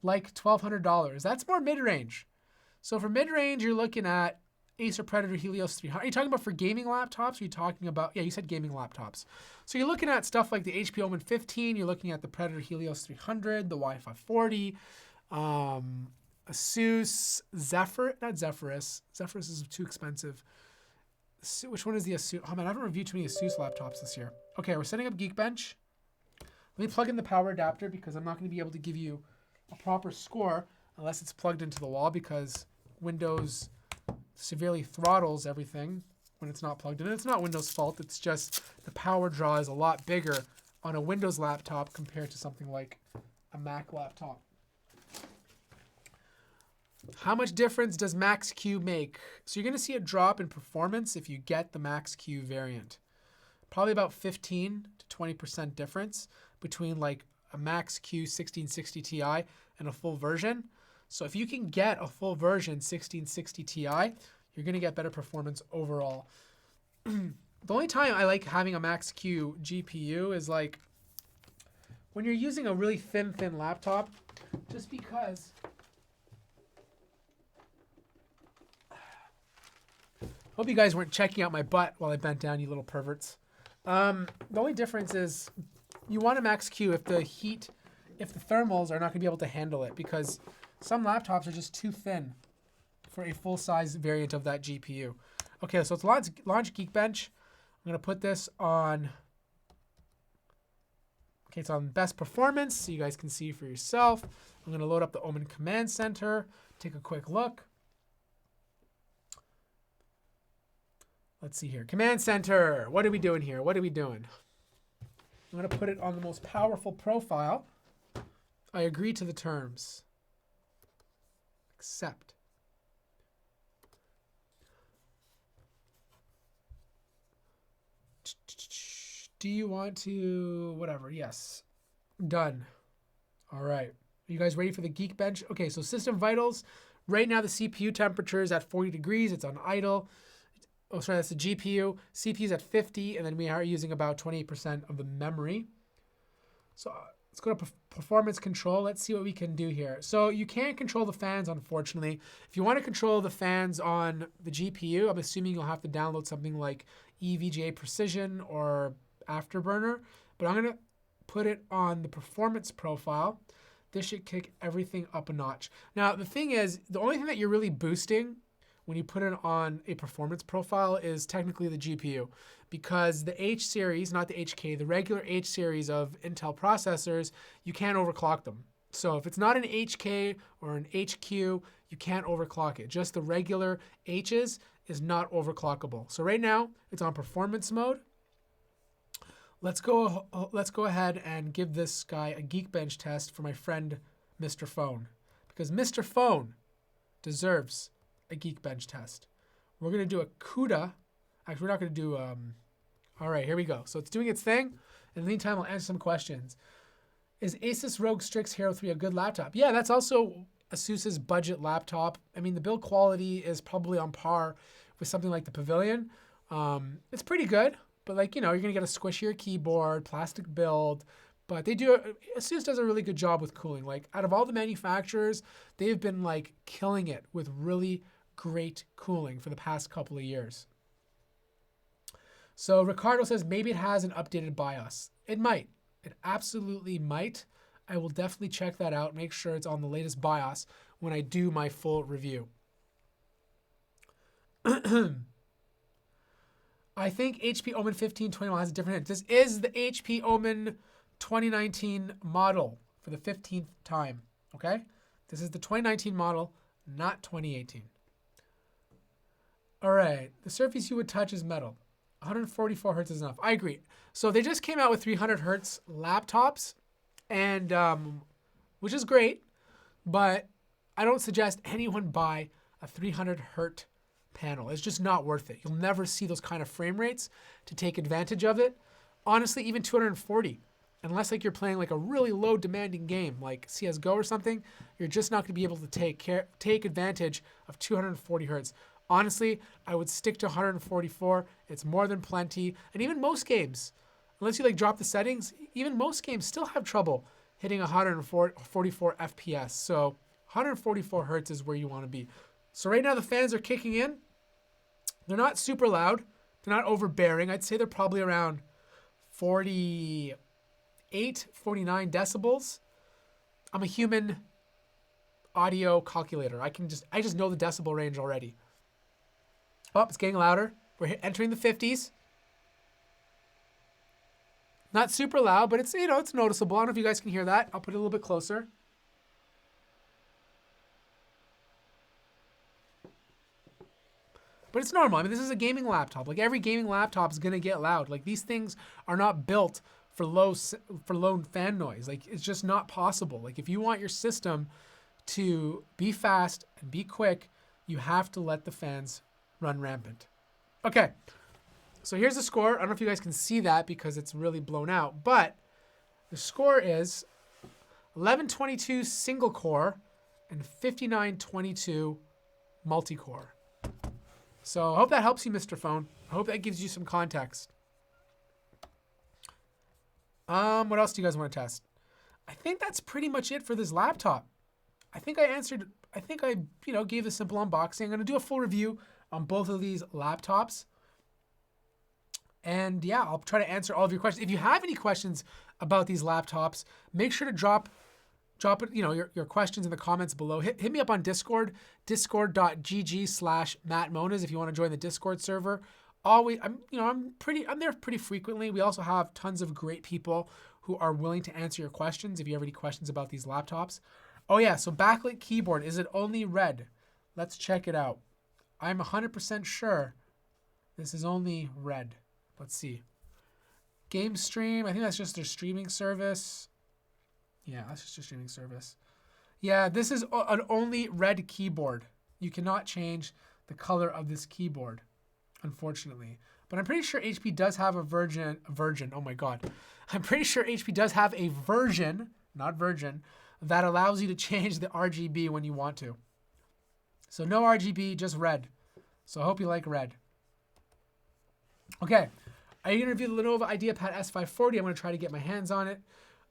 Like $1,200. That's more mid-range. So for mid-range, you're looking at Acer Predator Helios 300. Are you talking about for gaming laptops? Are you talking about, yeah, you said gaming laptops. So you're looking at stuff like the HP Omen 15. You're looking at the Predator Helios 300, the Y540, Asus, not Zephyrus. Zephyrus is too expensive. Which one is the Asus? Oh man, I haven't reviewed too many Asus laptops this year. Okay, we're setting up Geekbench. Let me plug in the power adapter because I'm not going to be able to give you a proper score unless it's plugged into the wall because Windows severely throttles everything when it's not plugged in. It's not Windows' fault. It's just the power draw is a lot bigger on a Windows laptop compared to something like a Mac laptop. How much difference does Max Q make? So you're going to see a drop in performance if you get the Max Q variant. Probably about 15 to 20% difference between like a Max Q 1660 Ti and a full version. So if you can get a full version 1660 Ti, you're going to get better performance overall. The only time I like having a Max Q GPU is like when you're using a really thin laptop, just because Hope you guys weren't checking out my butt while I bent down, you little perverts. The only difference is you want a max Q if the thermals are not going to be able to handle it, because some laptops are just too thin for a full-size variant of that GPU. Okay, so it's launch Geekbench. I'm going to put this on... Okay, it's on best performance, so you guys can see for yourself. I'm going to load up the Omen Command Center, take a quick look. Let's see here. Command Center. What are we doing here? What are we doing? I'm going to put it on the most powerful profile. I agree to the terms. Accept. Do you want to... Whatever. Yes. Done. All right. Are you guys ready for the Geekbench? Okay, so system vitals. Right now the CPU temperature is at 40 degrees. It's on idle. Oh, sorry, that's the GPU. CPU's at 50, and then we are using about 28% of the memory. So let's go to performance control. Let's see what we can do here. So you can't control the fans, unfortunately. If you want to control the fans on the GPU, I'm assuming you'll have to download something like EVGA Precision or Afterburner. But I'm going to put it on the performance profile. This should kick everything up a notch. Now, the thing is, the only thing that you're really boosting when you put it on a performance profile is technically the GPU, because the H series, not the HK, the regular H series of Intel processors, you can't overclock them. So if it's not an HK or an HQ, you can't overclock it. Just the regular H's is not overclockable. So right now it's on performance mode. Let's go ahead and give this guy a Geekbench test for my friend Mr. Phone, because Mr. Phone deserves a Geekbench test. We're going to do a CUDA. Actually, we're not going to do... All right, here we go. So it's doing its thing. In the meantime, I'll answer some questions. Is Asus ROG Strix Hero 3 a good laptop? Yeah, that's also Asus's budget laptop. I mean, the build quality is probably on par with something like the Pavilion. It's pretty good, but like, you know, you're going to get a squishier keyboard, plastic build. But Asus does a really good job with cooling. Like, out of all the manufacturers, they've been like killing it with really great cooling for the past couple of years. So Ricardo says maybe it has an updated BIOS. It might. It absolutely might. I will definitely check that out, make sure it's on the latest BIOS when I do my full review. I think HP Omen 1521 has a different hint. This is the HP Omen 2019 model for the 15th time, okay? This is the 2019 model, not 2018. All right, the surface you would touch is metal. 144 hertz is enough. I agree. So they just came out with 300 hertz laptops, and which is great, but I don't suggest anyone buy a 300 hertz panel. It's just not worth it. You'll never see those kind of frame rates to take advantage of it. Honestly, even 240, unless like you're playing like a really low demanding game like CSGO or something, you're just not going to be able to take advantage of 240 hertz. Honestly, I would stick to 144. It's more than plenty. And even most games, unless you like drop the settings, even most games still have trouble hitting 144 FPS. So 144 hertz is where you want to be. So right now the fans are kicking in. They're not super loud. They're not overbearing. I'd say they're probably around 48, 49 decibels. I'm a human audio calculator. I just know the decibel range already. Oh, it's getting louder. We're entering the 50s. Not super loud, but it's, you know, it's noticeable. I don't know if you guys can hear that. I'll put it a little bit closer. But it's normal. I mean, this is a gaming laptop. Like every gaming laptop is gonna get loud. Like these things are not built for low fan noise. Like it's just not possible. Like if you want your system to be fast and be quick, you have to let the fans run rampant. Okay, so here's the score. I don't know if you guys can see that because it's really blown out, but the score is 1122 single core and 5922 multi-core. So I hope that helps you, Mr. Phone. I hope that gives you some context. What else do you guys want to test? I think that's pretty much it for this laptop. I think I gave a simple unboxing. I'm going to do a full review on both of these laptops. And yeah, I'll try to answer all of your questions. If you have any questions about these laptops, make sure to drop it, your questions in the comments below. Hit me up on Discord, discord.gg/MattMonas if you want to join the Discord server. I'm there pretty frequently. We also have tons of great people who are willing to answer your questions if you have any questions about these laptops. Oh yeah, so Backlit Keyboard, is it only red? Let's check it out. I'm 100% sure this is only red. Let's see. Game stream, I think that's just their streaming service. Yeah, that's just a streaming service. Yeah, this is an only red keyboard. You cannot change the color of this keyboard, unfortunately. But I'm pretty sure HP does have a version, oh my God. I'm pretty sure HP does have a version, not virgin, that allows you to change the RGB when you want to. So no RGB, just red. So I hope you like red. Okay, are you going to review the Lenovo IdeaPad S540? I'm going to try to get my hands on it.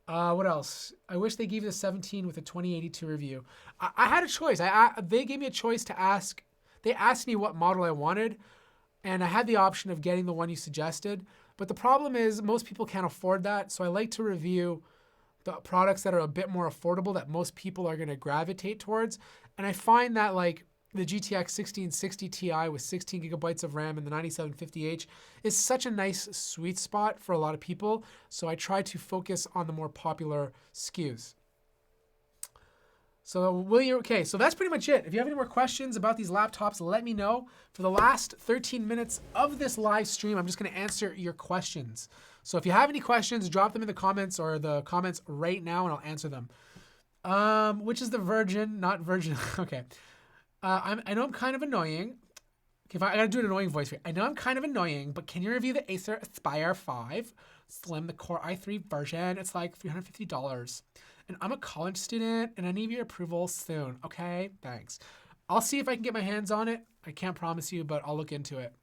What else? I wish they gave you the 17 with a 2082 review. I had a choice. They gave me a choice to ask. They asked me what model I wanted, and I had the option of getting the one you suggested. But the problem is most people can't afford that, so I like to review the products that are a bit more affordable that most people are going to gravitate towards. And I find that like the GTX 1660 Ti with 16 gigabytes of RAM and the 9750H is such a nice sweet spot for a lot of people. So I try to focus on the more popular SKUs. So so that's pretty much it. If you have any more questions about these laptops, let me know. For the last 13 minutes of this live stream, I'm just going to answer your questions. So if you have any questions, drop them in the comments or the comments right now and I'll answer them. Which is the virgin, not virgin. Okay. I know I'm kind of annoying. Okay, I gotta do an annoying voice here. I know I'm kind of annoying, but can you review the Acer Aspire 5 Slim, the Core i3 version? It's like $350. And I'm a college student and I need your approval soon. Okay, thanks. I'll see if I can get my hands on it. I can't promise you, but I'll look into it.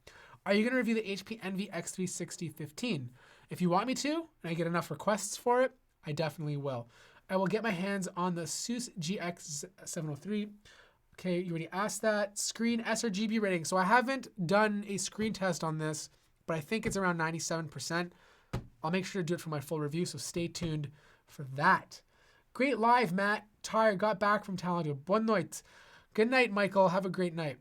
Are you gonna review the HP Envy X360 15? If you want me to, and I get enough requests for it, I definitely will. I will get my hands on the ASUS GX703. Okay, you already asked that. Screen sRGB rating. So I haven't done a screen test on this, but I think it's around 97%. I'll make sure to do it for my full review, so stay tuned for that. Great live, Matt. Tired, got back from Talented. Bonne noite. Good night, Michael. Have a great night.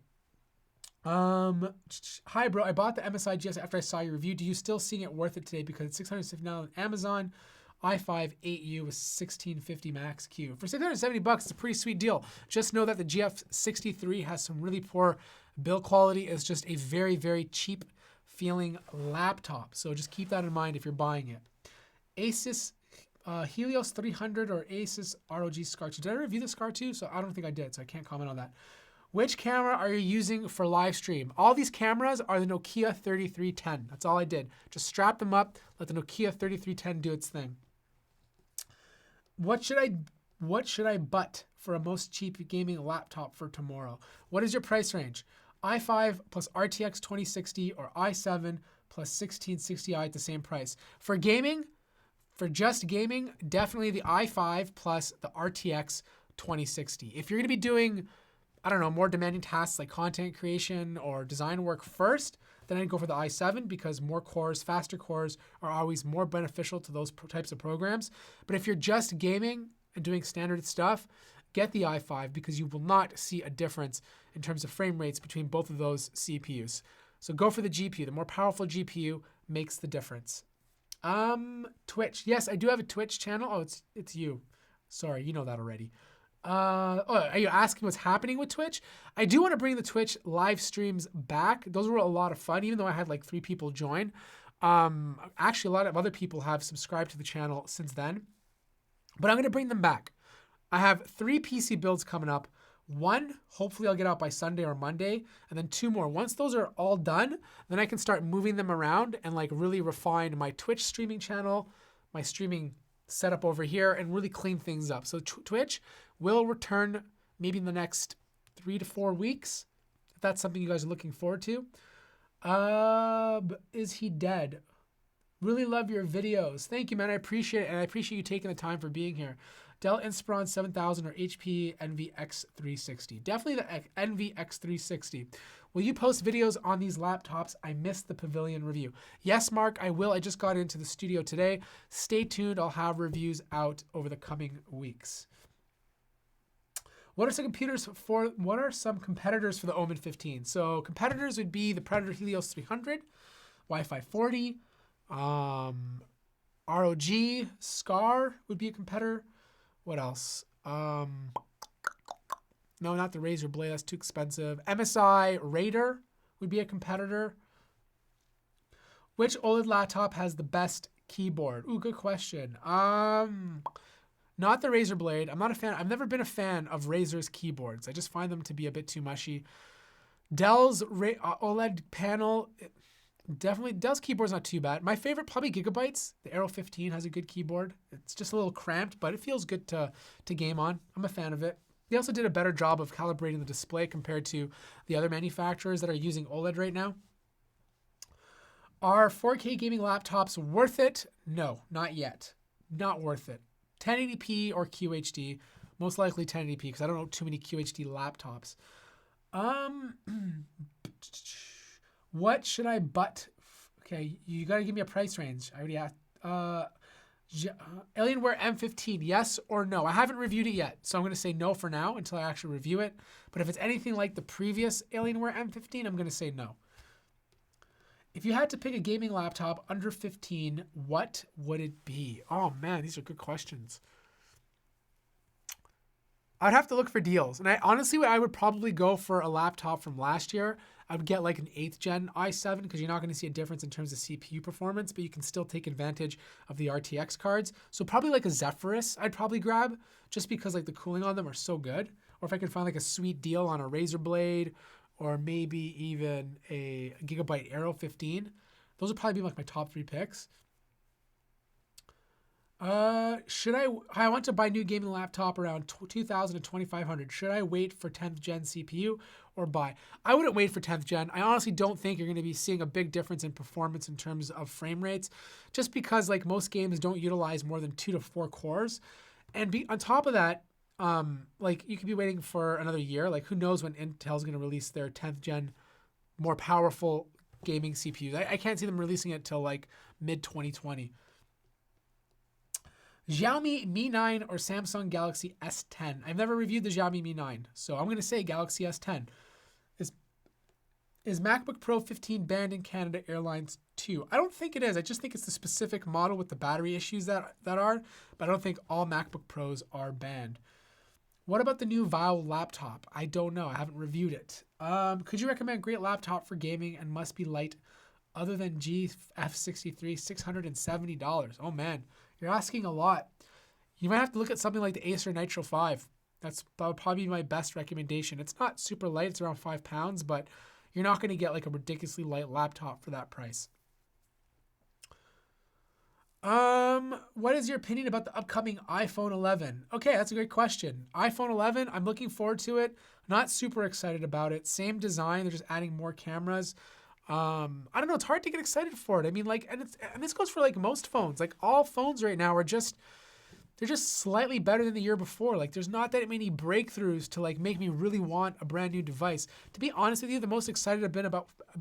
Hi, bro. I bought the MSI GS after I saw your review. Do you still seeing it worth it today? Because it's $650 on Amazon. i5 8U with 1650 Max Q. For $670, it's a pretty sweet deal. Just know that the GF63 has some really poor build quality. It's just a very, very cheap feeling laptop. So just keep that in mind if you're buying it. Asus Helios 300 or Asus ROG Scar 2. Did I review the Scar 2? So I don't think I did, so I can't comment on that. Which camera are you using for live stream? All these cameras are the Nokia 3310. That's all I did. Just strap them up, let the Nokia 3310 do its thing. What should I butt for a most cheap gaming laptop for tomorrow? What is your price range? i5 plus RTX 2060 or i7 plus 1660i at the same price. For gaming, for just gaming, definitely the i5 plus the RTX 2060. If you're going to be doing, I don't know, more demanding tasks like content creation or design work first, then I'd go for the i7 because more cores, faster cores are always more beneficial to those types of programs. But if you're just gaming and doing standard stuff, get the i5 because you will not see a difference in terms of frame rates between both of those CPUs. So go for the GPU. The more powerful GPU makes the difference. Twitch. Yes, I do have a Twitch channel. Oh, it's you. Sorry, you know that already. Are you asking what's happening with Twitch? I do want to bring the Twitch live streams back. Those were a lot of fun, even though I had like 3 people join. Actually, a lot of other people have subscribed to the channel since then. But I'm going to bring them back. I have 3 PC builds coming up. 1, hopefully I'll get out by Sunday or Monday, and then 2 more. Once those are all done, then I can start moving them around and like really refine my Twitch streaming channel, my streaming setup over here, and really clean things up. So Twitch will return maybe in the next 3 to 4 weeks, if that's something you guys are looking forward to. Is he dead? Really love your videos. Thank you, man. I appreciate it, and I appreciate you taking the time for being here. Dell Inspiron 7000 or HP Envy X360. Definitely the Envy X360. Will you post videos on these laptops? I missed the Pavilion review. Yes, Mark, I will. I just got into the studio today. Stay tuned. I'll have reviews out over the coming weeks. What are some competitors for the Omen 15? So competitors would be the Predator Helios 300, Wi-Fi 40, ROG, Scar would be a competitor. What else? No, not the Razer Blade. That's too expensive. MSI Raider would be a competitor. Which OLED laptop has the best keyboard? Ooh, good question. Not the Razer Blade. I'm not a fan. I've never been a fan of Razer's keyboards. I just find them to be a bit too mushy. Dell's OLED panel, definitely, Dell's keyboard's not too bad. My favorite, probably Gigabyte's. The Aero 15 has a good keyboard. It's just a little cramped, but it feels good to game on. I'm a fan of it. They also did a better job of calibrating the display compared to the other manufacturers that are using OLED right now. Are 4K gaming laptops worth it? No, not yet. Not worth it. 1080p or QHD, most likely 1080p because I don't know too many QHD laptops. What should I okay, you got to give me a price range. I already asked. Alienware M15, yes or no? I haven't reviewed it yet, so I'm going to say no for now until I actually review it. But if it's anything like the previous Alienware M15, I'm going to say no. If you had to pick a gaming laptop under 15, what would it be? Oh man, these are good questions. I'd have to look for deals. And I would probably go for a laptop from last year. I would get like an 8th gen i7 because you're not going to see a difference in terms of CPU performance, but you can still take advantage of the RTX cards. So probably like a Zephyrus I'd probably grab just because like the cooling on them are so good. Or if I could find like a sweet deal on a Razer Blade or maybe even a Gigabyte Aero 15. Those would probably be like my top 3 picks. I want to buy a new gaming laptop around 2,000 to 2,500. Should I wait for 10th gen CPU or buy? I wouldn't wait for 10th gen. I honestly don't think you're going to be seeing a big difference in performance in terms of frame rates, just because like most games don't utilize more than 2 to 4 cores. And on top of that, like you could be waiting for another year. Like who knows when Intel's going to release their 10th gen more powerful gaming CPU. I can't see them releasing it till like mid 2020. Xiaomi Mi 9 or Samsung Galaxy S10. I've never reviewed the Xiaomi Mi 9, so I'm going to say Galaxy S10. Is MacBook Pro 15 banned in Canada Airlines too? I don't think it is. I just think it's the specific model with the battery issues that are, but I don't think all MacBook Pros are banned. What about the new Vio laptop? I don't know. I haven't reviewed it. Could you recommend a great laptop for gaming and must be light other than GF63, $670? Oh man, you're asking a lot. You might have to look at something like the Acer Nitro 5. That would probably be my best recommendation. It's not super light. It's around 5 pounds, but you're not going to get like a ridiculously light laptop for that price. What is your opinion about the upcoming iPhone 11? Okay, that's a great question. iPhone 11, I'm looking forward to it. Not super excited about it. Same design. They're just adding more cameras. I don't know. It's hard to get excited for it. I mean, like, and this goes for like most phones. Like all phones right now are they're just slightly better than the year before. Like there's not that many breakthroughs to like make me really want a brand new device. To be honest with you, the most excited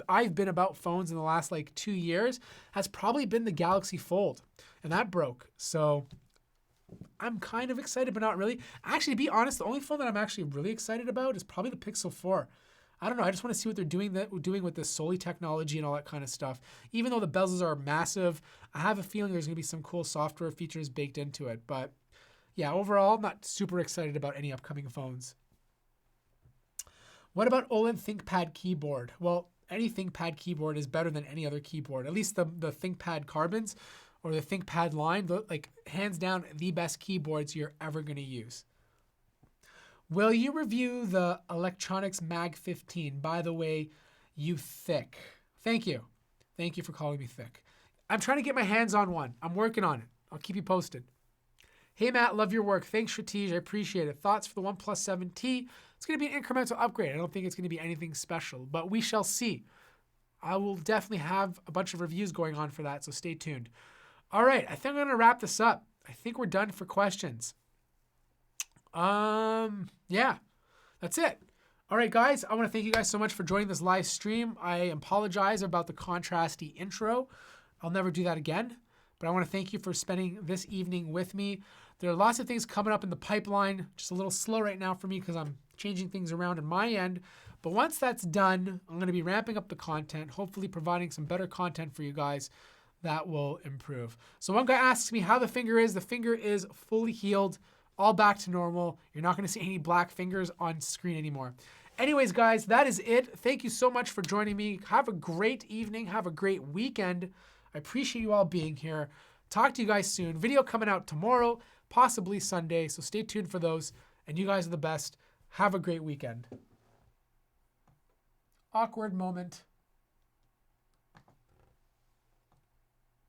I've been about phones in the last like 2 years has probably been the Galaxy Fold, and that broke. So I'm kind of excited, but not really. Actually, to be honest, the only phone that I'm actually really excited about is probably the Pixel 4. I don't know. I just want to see what they're doing with the Soli technology and all that kind of stuff. Even though the bezels are massive, I have a feeling there's going to be some cool software features baked into it. But yeah, overall, I'm not super excited about any upcoming phones. What about OLED ThinkPad keyboard? Well, any ThinkPad keyboard is better than any other keyboard. At least the ThinkPad Carbons or the ThinkPad line, like hands down, the best keyboards you're ever going to use. Will you review the Electronics Mag 15? By the way, you thick. Thank you. Thank you for calling me thick. I'm trying to get my hands on one. I'm working on it. I'll keep you posted. Hey, Matt, love your work. Thanks, Shatij. I appreciate it. Thoughts for the OnePlus 7T? It's going to be an incremental upgrade. I don't think it's going to be anything special, but we shall see. I will definitely have a bunch of reviews going on for that, so stay tuned. All right, I think I'm going to wrap this up. I think we're done for questions. Yeah, that's it. All right, guys, I want to thank you guys so much for joining this live stream. I apologize about the contrasty intro. I'll never do that again, but I want to thank you for spending this evening with me. There are lots of things coming up in the pipeline, just a little slow right now for me because I'm changing things around on my end. But once that's done, I'm going to be ramping up the content, hopefully providing some better content for you guys that will improve. So one guy asks me how the finger is. The finger is fully healed, all back to normal. You're not going to see any black fingers on screen anymore. Anyways, guys, that is it. Thank you so much for joining me. Have a great evening. Have a great weekend. I appreciate you all being here. Talk to you guys soon. Video coming out tomorrow, possibly Sunday, so stay tuned for those. And you guys are the best. Have a great weekend. Awkward moment.